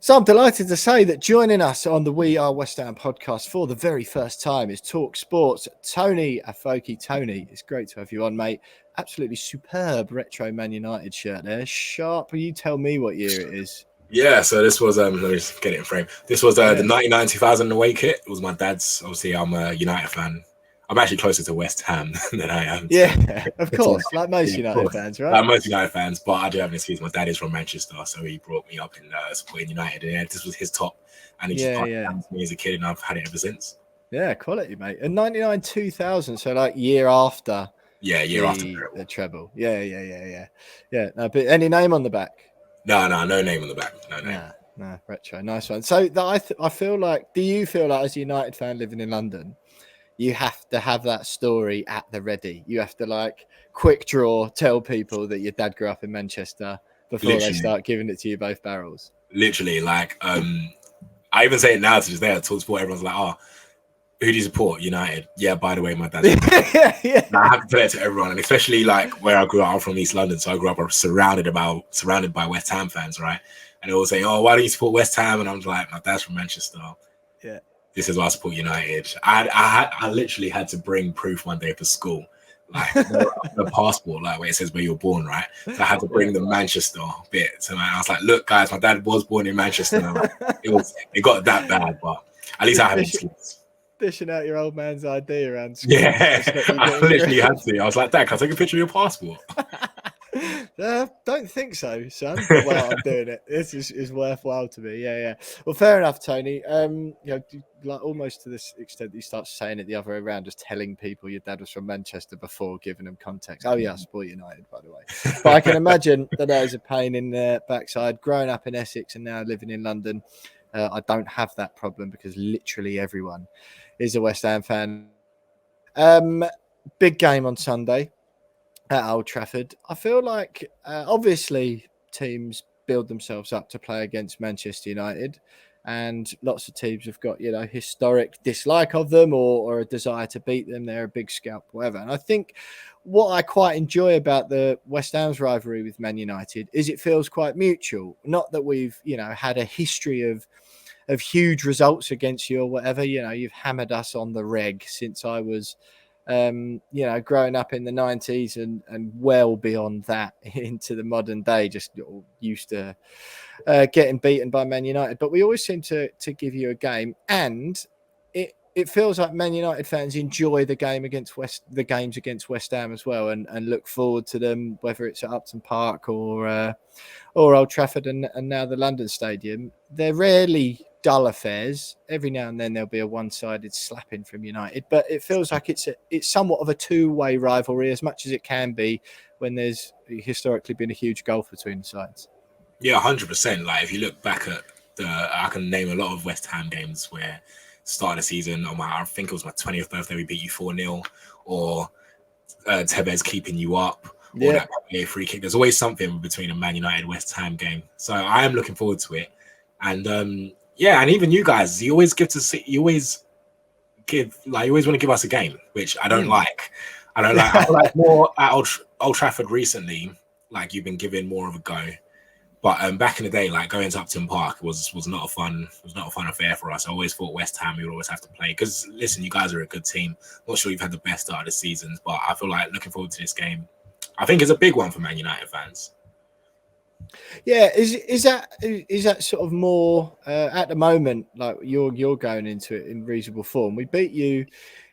So I'm delighted to say that joining us on the We Are West Ham podcast for the very first time is talkSPORT's Toni Afoke. Tony, it's great to have you on, mate. Absolutely superb retro Man United shirt there. Sharp. You tell me what year it is. Yeah, so this was, let me just get it in frame. This was the 99-2000 away kit. It was my dad's. Obviously, I'm a United fan. I'm actually closer to West Ham than I am. Yeah, of course, like most United fans, right? Like most United fans, but I do have an excuse. My dad is from Manchester, so he brought me up in supporting United. And yeah, this was his top, and he just passed it down to me as a kid, and I've had it ever since. Yeah, quality, mate. And 99-2000, so like year after. Yeah, year after the treble. Yeah. No, but any name on the back? No name on the back. No name. No, retro, nice one. So I feel like, do you feel like as a United fan living in London, you have to have that story at the ready? You have to like quick draw, tell people that your dad grew up in Manchester before they start giving it to you both barrels. Literally, like I even say it now to just there at talkSPORT. Everyone's like, "Oh, who do you support? United." Yeah, by the way, my dad. Yeah. I have to tell it to everyone, and especially like where I grew up. I'm from East London, so I grew up surrounded by West Ham fans, right? And they all say, "Oh, why do you support West Ham?" And I'm like, "My dad's from Manchester. Yeah, this is why I support United." I literally had to bring proof one day for school, like the passport, like where it says where you were born, right? So I had to bring the Manchester bit. So I was like, "Look, guys, my dad was born in Manchester." It got that bad, but at least I had excuse. Dishing out your old man's ID around school. Yeah, I literally had to. I was like, "Dad, can I take a picture of your passport?" Don't think so, son. Well, I'm doing it. This is worthwhile to me. Yeah. Well, fair enough, Tony. Like almost to this extent that you start saying it the other way around, just telling people your dad was from Manchester before giving them context. Oh yeah, I support United, by the way. But I can imagine that is a pain in the backside. Growing up in Essex and now living in London, I don't have that problem because literally everyone is a West Ham fan. Big game on Sunday at Old Trafford. I feel like obviously teams build themselves up to play against Manchester United, and lots of teams have got, historic dislike of them or a desire to beat them. They're a big scalp, whatever. And I think what I quite enjoy about the West Ham's rivalry with Man United is it feels quite mutual. Not that we've, had a history of huge results against you or whatever. You've hammered us on the reg since I was growing up in the 90s and well beyond that into the modern day, just used to getting beaten by Man United. But we always seem to give you a game, and it feels like Man United fans enjoy the games against West Ham as well, and look forward to them, whether it's at Upton Park or Old Trafford and now the London Stadium. They're rarely dull affairs. Every now and then there'll be a one-sided slapping from United, but it feels like it's somewhat of a two-way rivalry, as much as it can be when there's historically been a huge gulf between the sides. Yeah, 100%. Like if you look back at I can name a lot of West Ham games where start of the season, I think it was my 20th birthday, we beat you 4-0, or Tevez keeping you up, or that free kick. There's always something between a Man United West Ham game, so I am looking forward to it. And and even you guys, you always want to give us a game, which I don't like. I like more at Old Trafford recently. Like you've been giving more of a go. But back in the day, like going to Upton Park was not a fun affair for us. I always thought West Ham we would always have to play because listen, you guys are a good team. Not sure you've had the best start of the seasons, but I feel like looking forward to this game. I think it's a big one for Man United fans. Yeah, is that sort of more at the moment? Like you're going into it in reasonable form. We beat you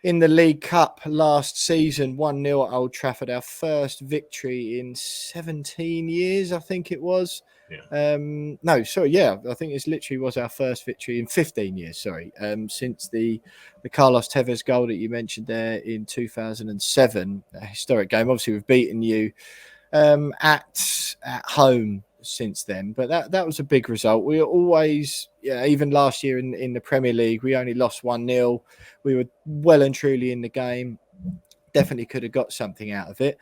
in the League Cup last season, 1-0 at Old Trafford. Our first victory in 17 years, I think it was. Yeah. I think it literally was our first victory in 15 years. Since the Carlos Tevez goal that you mentioned there in 2007, a historic game. Obviously, we've beaten you at home since then, but that was a big result. We always, even last year in the Premier League, we only lost 1-0. We were well and truly in the game. Definitely could have got something out of it.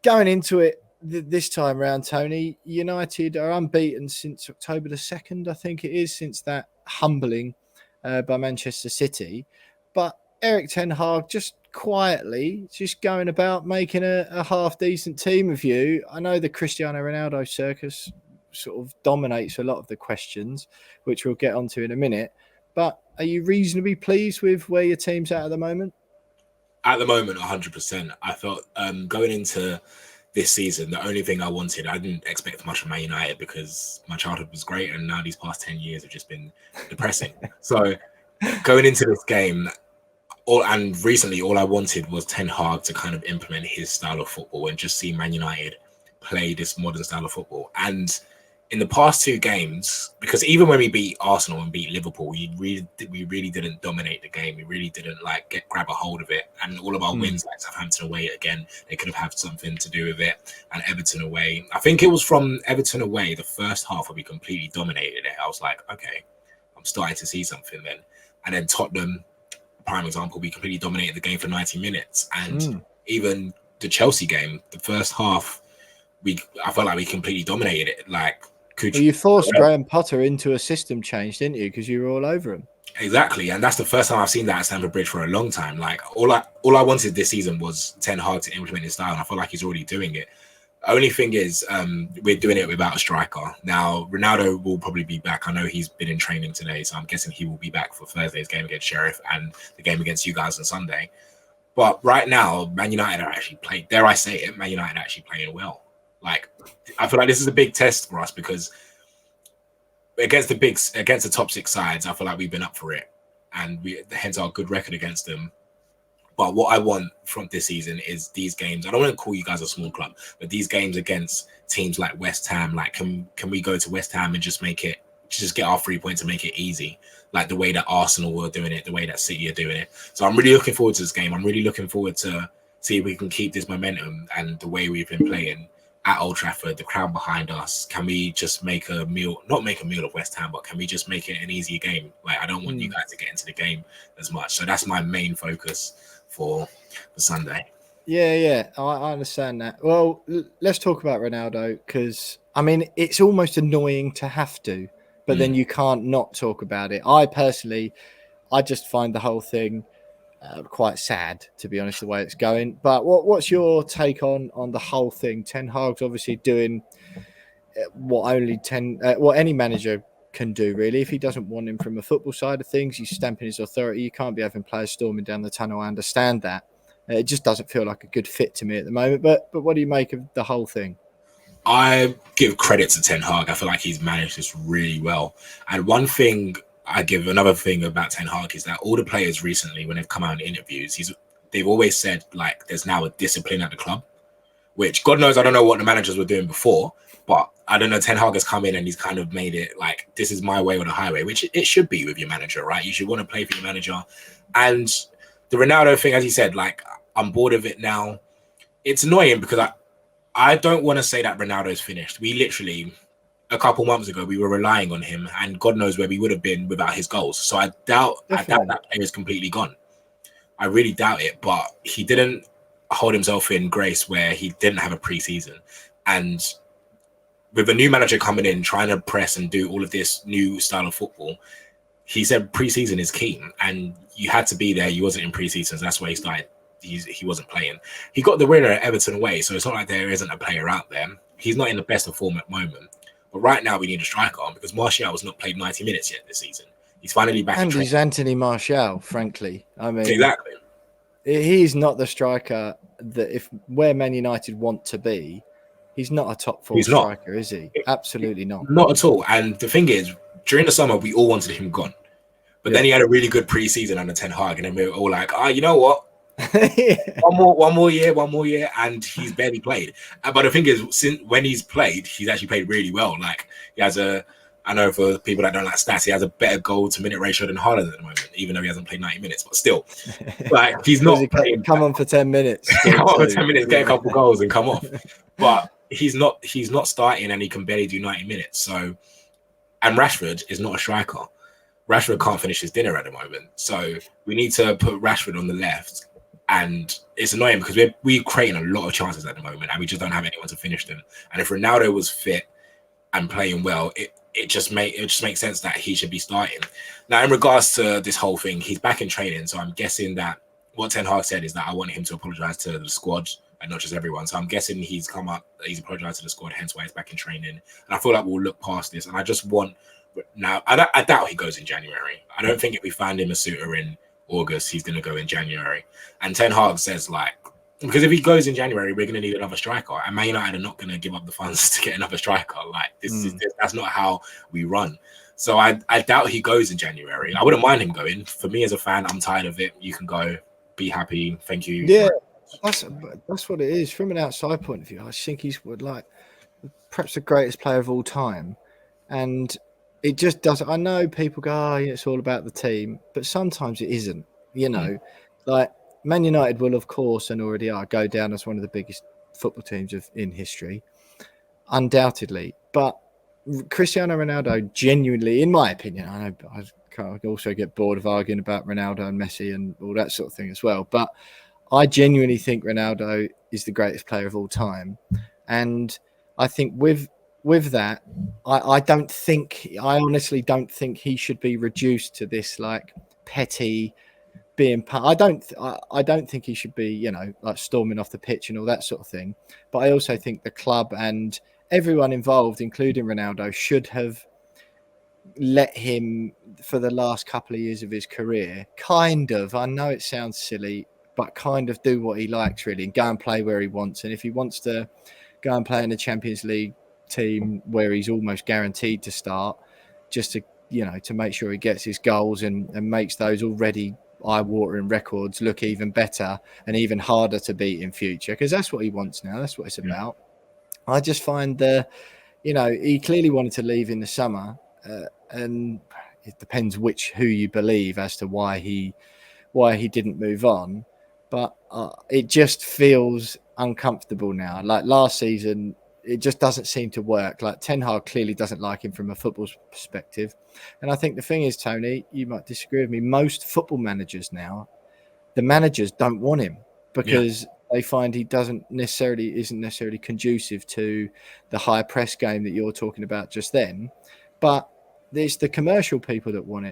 Going into it this time round, Tony, United are unbeaten since October the 2nd, I think it is, since that humbling by Manchester City. But Erik ten Hag just quietly going about making a half decent team of you. I know the Cristiano Ronaldo circus sort of dominates a lot of the questions, which we'll get onto in a minute. But are you reasonably pleased with where your team's at the moment? At the moment, 100%. I felt going into this season, the only thing I wanted, I didn't expect much from Man United because my childhood was great, and now these past 10 years have just been depressing. So going into this game, recently, all I wanted was Ten Hag to kind of implement his style of football and just see Man United play this modern style of football. And in the past 2 games, because even when we beat Arsenal and beat Liverpool, we really didn't dominate the game. We really didn't grab a hold of it. And all of our wins, like Southampton away again, they could have had something to do with it. And Everton away, I think it was from Everton away, the first half where we completely dominated it. I was like, okay, I'm starting to see something then. And then Tottenham, prime example, we completely dominated the game for 90 minutes. And even the Chelsea game, the first half, I felt like we completely dominated it. You forced Graham Potter into a system change, didn't you? Because you were all over him. Exactly, and that's the first time I've seen that at Stamford Bridge for a long time. All I wanted this season was Ten Hag to implement his style, and I feel like he's already doing it. The only thing is, we're doing it without a striker. Now, Ronaldo will probably be back. I know he's been in training today, so I'm guessing he will be back for Thursday's game against Sheriff and the game against you guys on Sunday. But right now, Man United are actually playing. Dare I say it? Man United are actually playing well. I feel like this is a big test for us because against the top 6 sides, I feel like we've been up for it, and hence our good record against them. But what I want from this season is these games. I don't want to call you guys a small club, but these games against teams like West Ham, can we go to West Ham and just get our 3 points and make it easy, like the way that Arsenal were doing it, the way that City are doing it. So I'm really looking forward to this game. I'm really looking forward to see if we can keep this momentum and the way we've been playing at Old Trafford, the crowd behind us. Can we just not make a meal of West Ham, but can we just make it an easier game? I don't want you guys to get into the game as much. So that's my main focus for Sunday. Yeah, I understand that. Well, let's talk about Ronaldo, because, I mean, it's almost annoying to have to, but then you can't not talk about it. I just find the whole thing quite sad, to be honest, the way it's going. But what's your take on the whole thing? Ten Hag's obviously doing what any manager can do, really. If he doesn't want him from a football side of things, he's stamping his authority. You can't be having players storming down the tunnel. I understand that. It just doesn't feel like a good fit to me at the moment. But what do you make of the whole thing? I give credit to Ten Hag. I feel like he's managed this really well. And another thing about Ten Hag is that all the players recently, when they've come out in interviews, they've always said there's now a discipline at the club, which God knows, I don't know what the managers were doing before, but I don't know, Ten Hag has come in and he's kind of made it this is my way or the highway, which it should be with your manager, right? You should want to play for your manager. And the Ronaldo thing, as you said, I'm bored of it now. It's annoying because I don't want to say that Ronaldo's finished. We literally, a couple months ago, we were relying on him, and God knows where we would have been without his goals. So I doubt that player is completely gone. I really doubt it, but he didn't hold himself in grace where he didn't have a pre-season. And with a new manager coming in, trying to press and do all of this new style of football, he said pre-season is key, and you had to be there. He wasn't in pre-season, so that's why he started. He wasn't playing. He got the winner at Everton away, so it's not like there isn't a player out there. He's not in the best of form at the moment. But right now we need a striker because Martial has not played 90 minutes yet this season. He's finally back. And he's Anthony Martial, frankly. I mean, exactly. He's not the striker that where Man United want to be, he's not a top 4 striker, is he? Absolutely not. Not at all. And the thing is, during the summer, we all wanted him gone. But then he had a really good pre-season under Ten Hag, and then we were all like, you know what? one more year, and he's barely played. But the thing is, since when he's played, he's actually played really well. He has I know for people that don't like stats, he has a better goal to minute ratio than Haaland at the moment, even though he hasn't played 90 minutes. But still, he's not playing. Come on for 10 minutes. Come on for 10 minutes, get a couple goals, and come off. But he's not starting, and he can barely do 90 minutes. So, and Rashford is not a striker. Rashford can't finish his dinner at the moment, so we need to put Rashford on the left. And it's annoying because we're creating a lot of chances at the moment, and we just don't have anyone to finish them. And if Ronaldo was fit and playing well, it just makes sense that he should be starting. Now, in regards to this whole thing, he's back in training, so I'm guessing that what Ten Hag said is that I want him to apologise to the squad and not just everyone. So I'm guessing he's come up, he's apologized to the squad, hence why he's back in training. And I feel like we'll look past this. And I just want now. I doubt he goes in January. I don't think if we find him a suitor in August, he's going to go in January. And Ten Hag says like, because if he goes in January, we're going to need another striker, and Man United are not going to give up the funds to get another striker. Like that's not how we run. So I doubt he goes in January. I wouldn't mind him going. For me as a fan, I'm tired of it. You can go, be happy. Thank you. Yeah, that's what it is. From an outside point of view, I think he's like perhaps the greatest player of all time, and it just doesn't. I know people go, "Oh, it's all about the team," but sometimes it isn't. You know, like Man United will, of course, and already are, go down as one of the biggest football teams in history, undoubtedly. But Cristiano Ronaldo genuinely, in my opinion, I know I also get bored of arguing about Ronaldo and Messi and all that sort of thing as well, but I genuinely think Ronaldo is the greatest player of all time. And I think with that, I honestly don't think he should be reduced to this like petty being I don't think he should be, like storming off the pitch and all that sort of thing. But I also think the club and everyone involved, including Ronaldo, should have let him, for the last couple of years of his career, kind of, I know it sounds silly, but kind of do what he likes really and go and play where he wants. And if he wants to go and play in the Champions League team where he's almost guaranteed to start, just to, to make sure he gets his goals and makes those already eye-watering records look even better and even harder to beat in future, because that's what he wants now. That's what it's about. I just find he clearly wanted to leave in the summer, and it depends who you believe as to why he didn't move on. But it just feels uncomfortable now. Like last season, it just doesn't seem to work. Like Ten Hag clearly doesn't like him from a football perspective. And I think the thing is, Tony, you might disagree with me, most football managers now, the managers don't want him because they find he isn't necessarily conducive to the high press game that you're talking about just then. But it's the commercial people that want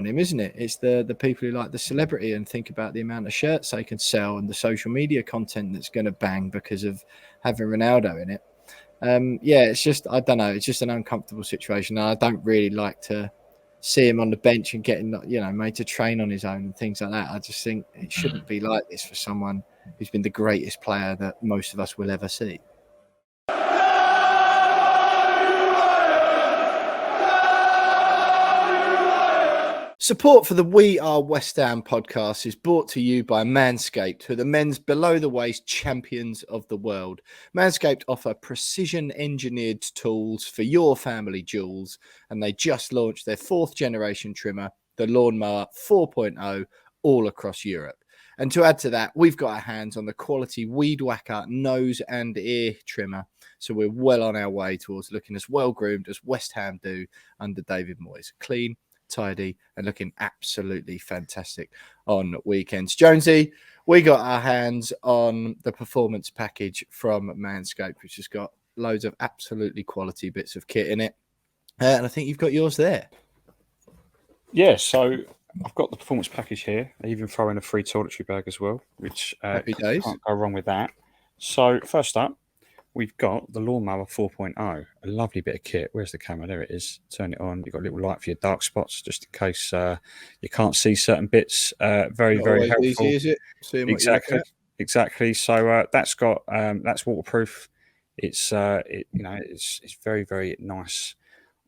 him, isn't it? It's the people who like the celebrity and think about the amount of shirts they can sell and the social media content that's going to bang because of having Ronaldo in it. It's just, I don't know, it's just an uncomfortable situation. I don't really like to see him on the bench and getting, made to train on his own and things like that. I just think it shouldn't be like this for someone who's been the greatest player that most of us will ever see. Support for the We Are West Ham podcast is brought to you by Manscaped, who are the men's below-the-waist champions of the world. Manscaped offer precision-engineered tools for your family jewels, and they just launched their 4th generation trimmer, the Lawnmower 4.0, all across Europe. And to add to that, we've got our hands on the quality Weed Whacker nose and ear trimmer, so we're well on our way towards looking as well-groomed as West Ham do under David Moyes. Clean, tidy and looking absolutely fantastic on weekends. Jonesy, we got our hands on the performance package from Manscaped, which has got loads of absolutely quality bits of kit in it, and I think you've got yours there. Yeah, so I've got the performance package here. They even throw in a free toiletry bag as well, which Happy days. Can't go wrong with that. So first up, we've got the Lawnmower 4.0, a lovely bit of kit. Where's the camera? There it is. Turn it on. You've got a little light for your dark spots, just in case you can't see certain bits. Very, Not very helpful. Easy, is it? Seeing Exactly. So that's got that's waterproof. It's it's very, very nice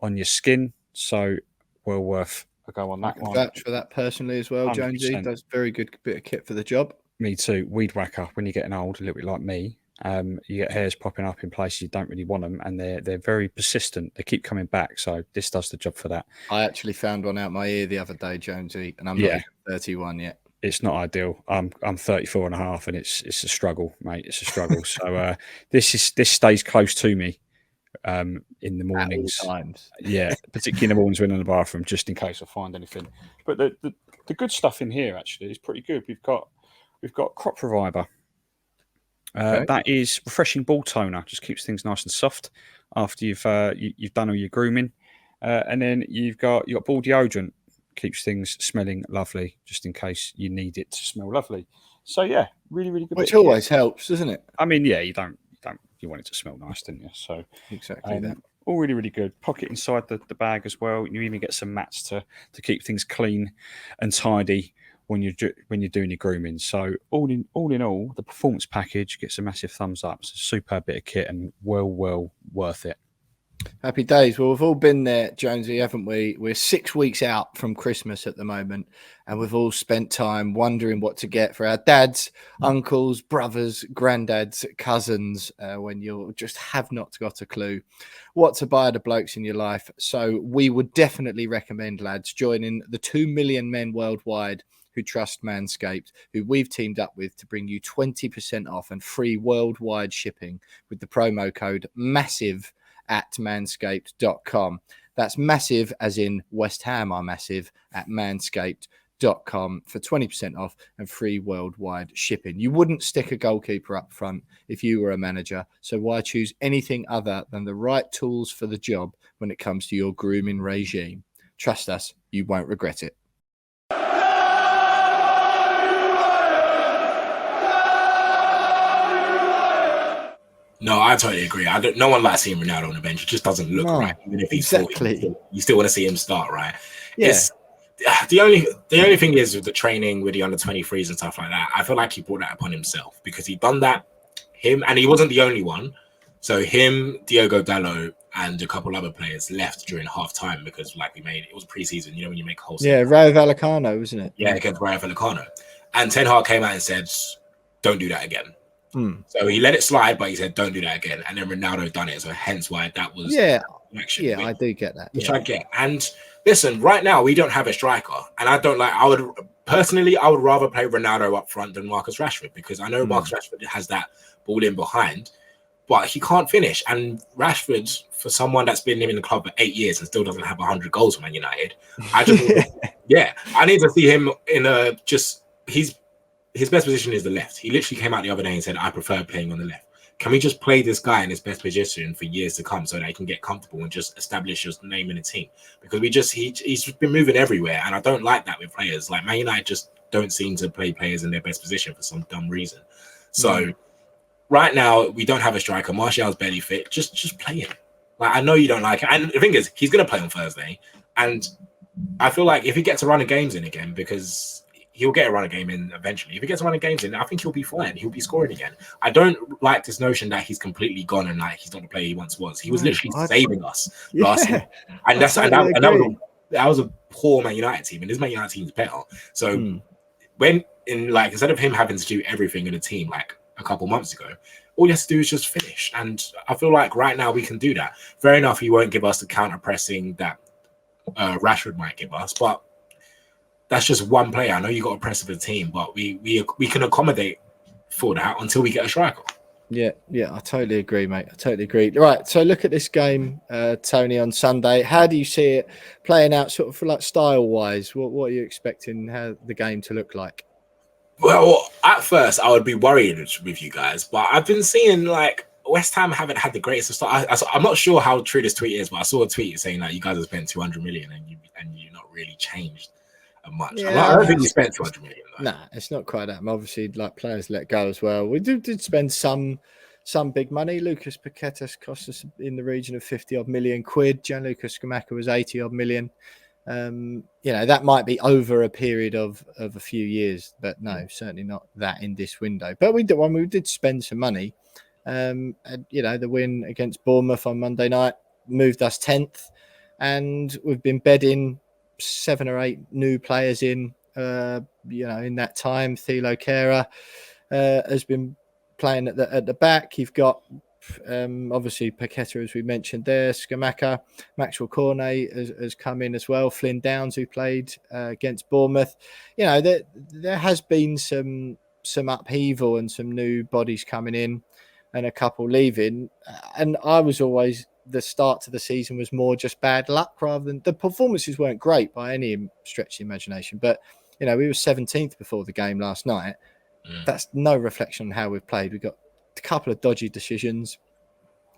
on your skin. So well worth a go on that one. Vouch for that personally as well. 100%. Jonesy does very good bit of kit for the job. Me too. Weed Whacker. When you're getting old, a little bit like me. You get hairs popping up in places you don't really want them, and they're very persistent. They keep coming back, so this does the job for that. I actually found one out my ear the other day, Jonesy, and I'm not even 31 yet. It's not ideal. I'm 34 and a half, and it's a struggle, mate. It's a struggle. So this stays close to me in the mornings. At all times. Yeah, particularly in the mornings when I'm in the bathroom, just in case I find anything. But the good stuff in here actually is pretty good. We've got Crop Reviver. Okay. That is refreshing ball toner. Just keeps things nice and soft after you've done all your grooming, and then you've got ball deodorant. Keeps things smelling lovely, just in case you need it to smell lovely. So yeah, Really, really good. Which always helps, doesn't it? I mean, yeah, you want it to smell nice, don't you? So Exactly that. All really, really good. Pocket inside the bag as well. You even get some mats to keep things clean and tidy when you're doing your grooming. So all in all, the performance package gets a massive thumbs up. It's a superb bit of kit and well worth it. Happy days. Well, we've all been there, Jonesy, haven't we? We're 6 weeks out from Christmas at the moment, and we've all spent time wondering what to get for our dads, uncles, brothers, granddads, cousins, when you just have not got a clue what to buy the blokes in your life. So we would definitely recommend, lads, joining the 2 million men worldwide who trust Manscaped, who we've teamed up with to bring you 20% off and free worldwide shipping with the promo code MASSIVE at manscaped.com. That's massive as in West Ham are massive at manscaped.com for 20% off and free worldwide shipping. You wouldn't stick a goalkeeper up front if you were a manager, so why choose anything other than the right tools for the job when it comes to your grooming regime? Trust us, you won't regret it. No, I totally agree. No one likes seeing Ronaldo on the bench. It just doesn't look right. Even if he's 40, you still want to see him start, right? Yeah. The only thing is with the training with the under 23s and stuff like that, I feel like he brought that upon himself because he done that. And he wasn't the only one. So him, Diogo Dalot, and a couple other players left during half time because it was preseason, when you make a whole season. Yeah, Rayo Vallecano, wasn't it? Yeah, against Rayo Vallecano. And Ten Hag came out and said, don't do that again. So he let it slide, but he said, don't do that again. And then Ronaldo done it. So hence why that was action. Yeah, I do get that. Which I get. And listen, right now we don't have a striker. And I would rather play Ronaldo up front than Marcus Rashford because I know Marcus Rashford has that ball in behind, but he can't finish. And Rashford, for someone that's been in the club for 8 years and still doesn't have 100 goals for Man United, I need to see him in his best position is the left. He literally came out the other day and said, I prefer playing on the left. Can we just play this guy in his best position for years to come so that he can get comfortable and just establish his name in the team? Because he's been moving everywhere, and I don't like that with players. Like Man United just don't seem to play players in their best position for some dumb reason. So right now, we don't have a striker. Martial's barely fit. Just play him. I know you don't like it. And the thing is, he's going to play on Thursday. And I feel like if he gets a run of games in again, because he'll get a run of game in eventually. If he gets a run of games in, I think he'll be fine. He'll be scoring again. I don't like this notion that he's completely gone and he's not the player he once was. He was literally saving us last year. And that was a poor Man United team, and this Man United team is better. So instead of him having to do everything in a team a couple months ago, all he has to do is just finish. And I feel like right now we can do that. Fair enough, he won't give us the counter pressing that Rashford might give us, but that's just one player. I know you got a press of the team, but we can accommodate for that until we get a striker. Yeah, I totally agree, mate. I totally agree. Right, so look at this game, Tony, on Sunday. How do you see it playing out, sort of style-wise? What are you expecting the game to look like? Well, at first I would be worried with you guys, but I've been seeing West Ham haven't had the greatest of start. I'm not sure how true this tweet is, but I saw a tweet saying you guys have spent 200 million and you're not really changed much. Yeah, I don't think we spent 200 million. Nah, it's not quite that. Obviously, players let go as well. We did spend some big money. Lucas Paquetá cost us in the region of 50 odd million quid. Gianluca Scamacca was 80 odd million. That might be over a period of a few years, but no, certainly not that in this window. But we did spend some money. The win against Bournemouth on Monday night moved us 10th, and we've been bedding 7 or 8 new players in that time. Thilo Kehrer has been playing at the back. You've got obviously Paquetá, as we mentioned there, Scamacca, Maxwell Cornet has come in as well. Flynn Downs, who played against Bournemouth. There has been some upheaval and some new bodies coming in and a couple leaving. And I was always, the start to the season was more just bad luck rather than, the performances weren't great by any stretch of the imagination. But, we were 17th before the game last night. That's no reflection on how we've played. We got a couple of dodgy decisions,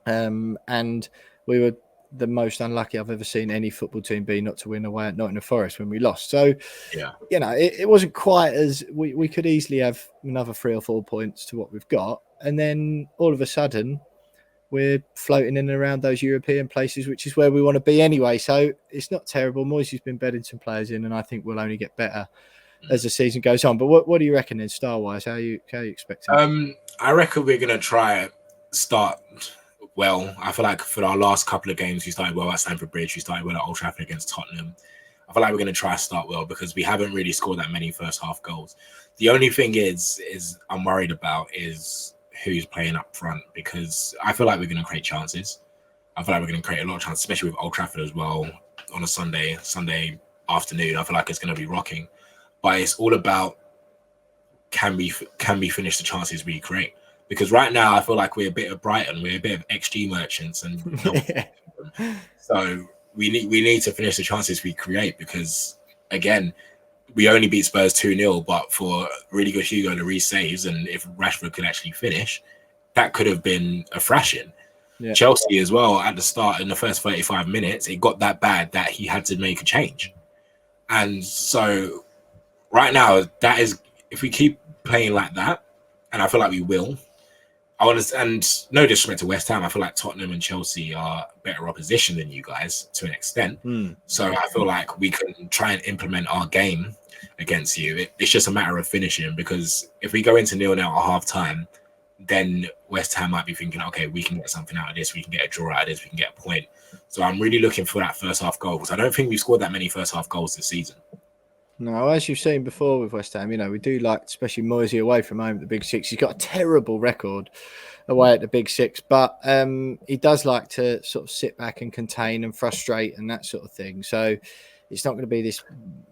and we were the most unlucky I've ever seen any football team be not to win away at Nottingham Forest when we lost. So, Yeah, you know, it wasn't quite as we could easily have another 3 or 4 points to what we've got. And then all of a sudden, we're floating in and around those European places, which is where we want to be anyway. So it's not terrible. Moyes has been bedding some players in, and I think we'll only get better as the season goes on. But what do you reckon in style-wise? How are you expecting? I reckon we're gonna try start well. I feel like for our last couple of games, we started well at Stamford Bridge. We started well at Old Trafford against Tottenham. I feel like we're going to try to start well because we haven't really scored that many first half goals. The only thing is I'm worried about is who's playing up front, because I feel like we're going to create chances. I feel like we're going to create a lot of chances, especially with Old Trafford as well on a Sunday afternoon. I feel like it's going to be rocking, but it's all about can we finish the chances we create? Because right now I feel like we're a bit of Brighton, we're a bit of XG merchants, and so we need to finish the chances we create, because again, we only beat Spurs 2-0, but for really good Hugo Lloris saves, and if Rashford could actually finish, that could have been a thrashing. Yeah. Chelsea as well, at the start in the first 35 minutes, it got that bad that he had to make a change. And so right now, that is, if we keep playing like that, and I feel like we will, and no disrespect to West Ham, I feel like Tottenham and Chelsea are better opposition than you guys to an extent. So I feel like we can try and implement our game against you. It's just a matter of finishing, because if we go into 0-0 at half time, then West Ham might be thinking, okay, we can get something out of this, we can get a draw out of this, we can get a point. So I'm really looking for that first half goal, because I don't think we've scored that many first half goals this season. No, as you've seen before with West Ham, you know, we do like, especially Moyes away from home at the Big Six. He's got a terrible record away at the Big Six, but he does like to sort of sit back and contain and frustrate and that sort of thing. So it's not going to be this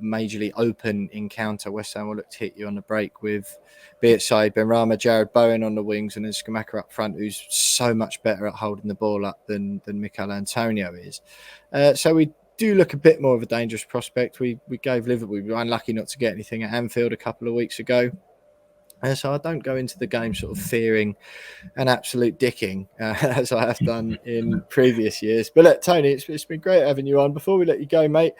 majorly open encounter. West Ham will look to hit you on the break with, be it Said Benrahma, Jared Bowen on the wings, and then Skamaka up front, who's so much better at holding the ball up than Mikel Antonio is. So we do look a bit more of a dangerous prospect. We gave Liverpool, we were unlucky not to get anything at Anfield a couple of weeks ago. So I don't go into the game sort of fearing an absolute dicking as I have done in previous years. But look, Tony, it's been great having you on. Before we let you go, mate,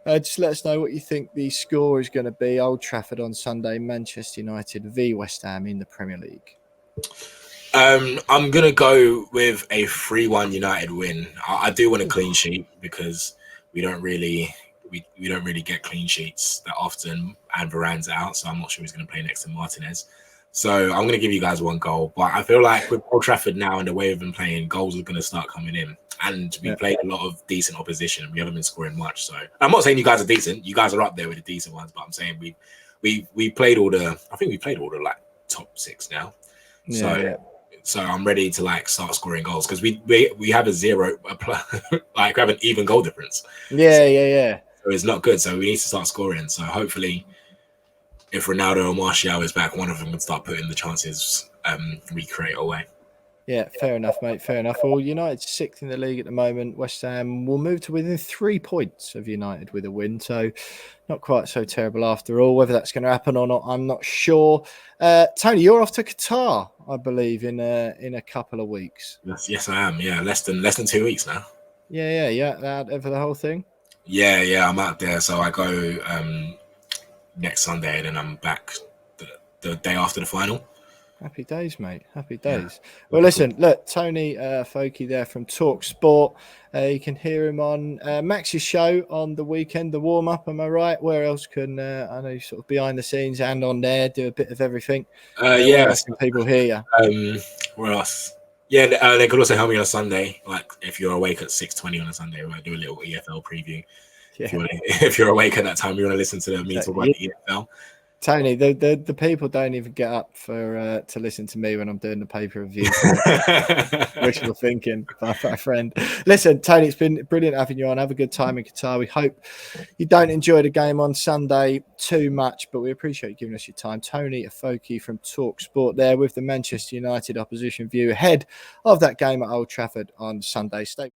just let us know what you think the score is going to be. Old Trafford on Sunday, Manchester United v West Ham in the Premier League. I'm going to go with a 3-1 United win. I do want a clean sheet, because we don't really get clean sheets that often, and Varane's out, so I'm not sure who's going to play next to Martinez. So I'm going to give you guys 1 goal, but I feel like with Old Trafford now and the way we've been playing, goals are going to start coming in, and we played a lot of decent opposition. We haven't been scoring much, so I'm not saying you guys are decent. You guys are up there with the decent ones, but I'm saying we played all the, I think we played all the like top 6 now. So I'm ready to like start scoring goals, because we have a zero, like we have an even goal difference. So it's not good. So we need to start scoring. So hopefully, if Ronaldo or Martial is back, one of them can start putting the chances we create away. Yeah, fair enough, mate. Fair enough. Well, United's 6th in the league at the moment. West Ham will move to within 3 points of United with a win. So not quite so terrible after all. Whether that's going to happen or not, I'm not sure. Tony, you're off to Qatar, I believe, in a couple of weeks. Yes, I am. Yeah, less than 2 weeks now. Yeah. Out for the whole thing. Yeah, I'm out there. So I go next Sunday, and then I'm back the day after the final. Happy days, mate. Happy days. Yeah. Well, listen, look, Toni Afoke there from talkSPORT. You can hear him on Max's show on the weekend, the warm-up, am I right? Where else can, I know you sort of behind the scenes and on there, do a bit of everything. Where else can people hear you? Where else? Yeah, they could also help me on a Sunday. Like, if you're awake at 6:20 on a Sunday, I do a little EFL preview. Yeah. If you're awake at that time, you want to listen to me talk about the EFL. Tony, the people don't even get up for to listen to me when I'm doing the pay-per-view. Wishful thinking, my friend. Listen, Tony, it's been brilliant having you on. Have a good time in Qatar. We hope you don't enjoy the game on Sunday too much, but we appreciate you giving us your time. Toni Afoke from talkSPORT there with the Manchester United opposition view ahead of that game at Old Trafford on Sunday. Stay